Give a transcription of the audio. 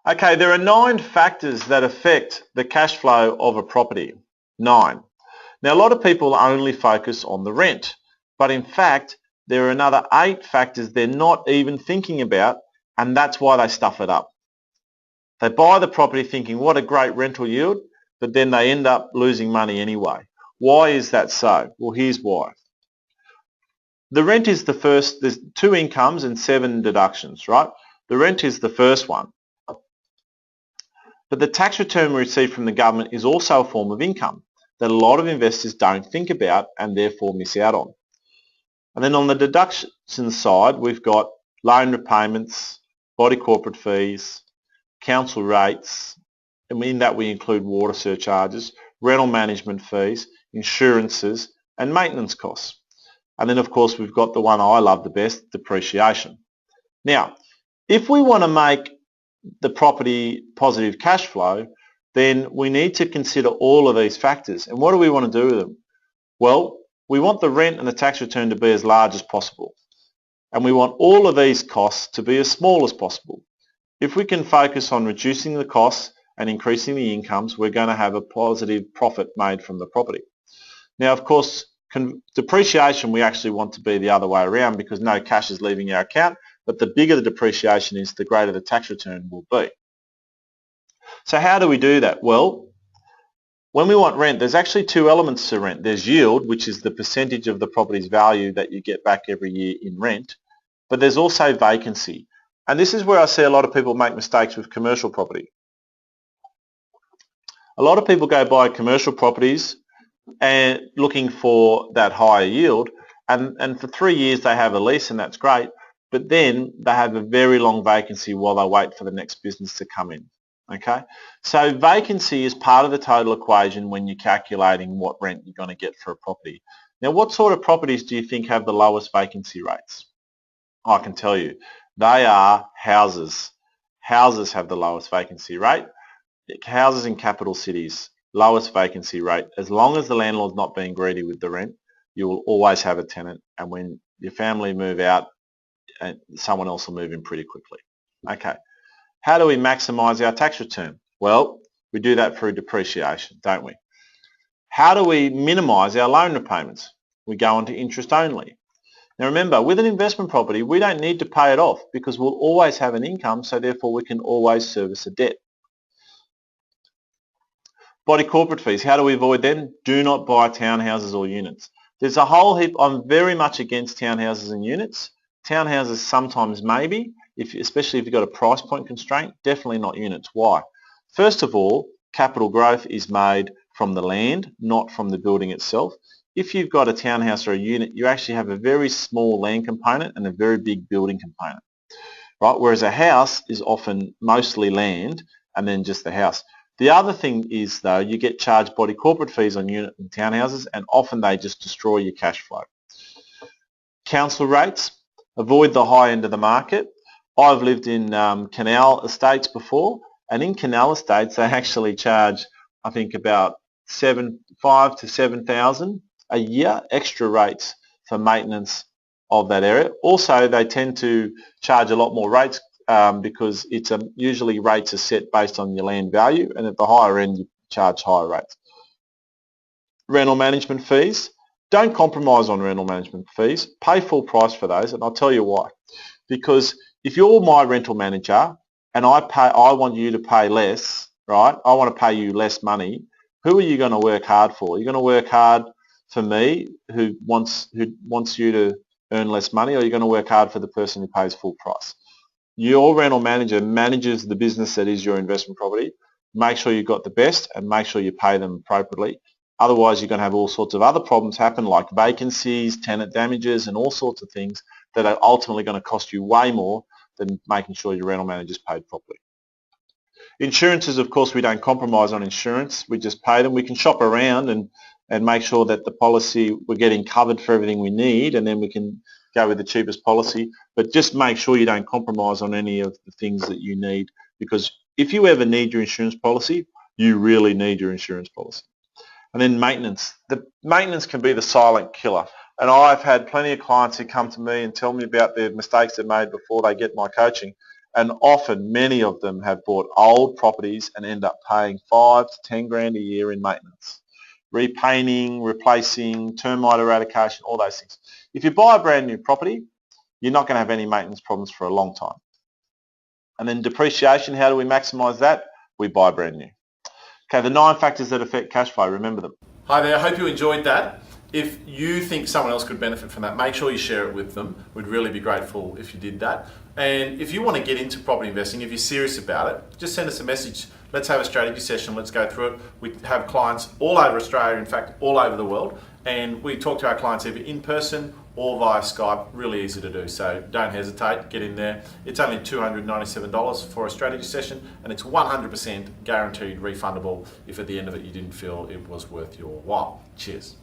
Okay, there are 9 factors that affect the cash flow of a property. 9. Now, a lot of people only focus on the rent, but in fact, there are another 8 factors they're not even thinking about, and that's why they stuff it up. They buy the property thinking, what a great rental yield, but then they end up losing money anyway. Why is that so? Well, here's why. The rent is the first. There's 2 incomes and 7 deductions, right? The rent is the first one. But the tax return we receive from the government is also a form of income that a lot of investors don't think about and therefore miss out on. And then on the deduction side, we've got loan repayments, body corporate fees, council rates, and in that we include water surcharges, rental management fees, insurances, and maintenance costs. And then of course we've got the one I love the best, depreciation. Now, if we want to make the property positive cash flow, then we need to consider all of these factors. And what do we want to do with them? Well, we want the rent and the tax return to be as large as possible. And we want all of these costs to be as small as possible. If we can focus on reducing the costs and increasing the incomes, we're going to have a positive profit made from the property. Now, of course, depreciation we actually want to be the other way around because no cash is leaving our account, but the bigger the depreciation is, the greater the tax return will be. So how do we do that? Well, when we want rent, there's actually 2 elements to rent. There's yield, which is the percentage of the property's value that you get back every year in rent, but there's also vacancy. And this is where I see a lot of people make mistakes with commercial property. A lot of people go buy commercial properties and looking for that higher yield, and for 3 years they have a lease and that's great, but then they have a very long vacancy while they wait for the next business to come in. Okay, so vacancy is part of the total equation when you're calculating what rent you're going to get for a property. Now, what sort of properties do you think have the lowest vacancy rates? I can tell you, they are houses. Houses have the lowest vacancy rate. Houses in capital cities, lowest vacancy rate. As long as the landlord's not being greedy with the rent, you will always have a tenant, and when your family move out, someone else will move in pretty quickly. Okay. How do we maximise our tax return? Well, we do that through depreciation, don't we? How do we minimise our loan repayments? We go on to interest only. Now remember, with an investment property, we don't need to pay it off because we'll always have an income, so therefore we can always service a debt. Body corporate fees, how do we avoid them? Do not buy townhouses or units. There's a whole heap. I'm very much against townhouses and units. Townhouses sometimes maybe, especially if you've got a price point constraint, definitely not units. Why? First of all, capital growth is made from the land, not from the building itself. If you've got a townhouse or a unit, you actually have a very small land component and a very big building component, right? Whereas a house is often mostly land and then just the house. The other thing is, though, you get charged body corporate fees on unit and townhouses, and often they just destroy your cash flow. Council rates, avoid the high end of the market. I've lived in canal estates before, and in canal estates they actually charge, I think, about $5,000 to $7,000 a year extra rates for maintenance of that area. Also, they tend to charge a lot more rates because it's usually rates are set based on your land value, and at the higher end you charge higher rates. Rental management fees. Don't compromise on rental management fees. Pay full price for those, and I'll tell you why. Because if you're my rental manager and I want you to pay less, right? I want to pay you less money. Who are you going to work hard for? You're going to work hard for me, who wants you to earn less money, or you're going to work hard for the person who pays full price? Your rental manager manages the business that is your investment property. Make sure you've got the best and make sure you pay them appropriately. Otherwise, you're going to have all sorts of other problems happen, like vacancies, tenant damages, and all sorts of things that are ultimately going to cost you way more than making sure your rental manager is paid properly. Insurances, of course, we don't compromise on insurance. We just pay them. We can shop around and make sure that the policy, we're getting covered for everything we need, and then we can go with the cheapest policy. But just make sure you don't compromise on any of the things that you need, because if you ever need your insurance policy, you really need your insurance policy. And then maintenance. The maintenance can be the silent killer. And I've had plenty of clients who come to me and tell me about their mistakes they've made before they get my coaching. And often many of them have bought old properties and end up paying 5 to 10 grand a year in maintenance. Repainting, replacing, termite eradication, all those things. If you buy a brand new property, you're not going to have any maintenance problems for a long time. And then depreciation, how do we maximise that? We buy brand new. Okay, the 9 factors that affect cash flow, remember them. Hi there, I hope you enjoyed that. If you think someone else could benefit from that, make sure you share it with them. We'd really be grateful if you did that. And if you want to get into property investing, if you're serious about it, just send us a message. Let's have a strategy session, let's go through it. We have clients all over Australia, in fact, all over the world. And we talk to our clients either in person or via Skype, really easy to do. So don't hesitate, get in there. It's only $297 for a strategy session, and it's 100% guaranteed refundable if at the end of it you didn't feel it was worth your while. Cheers.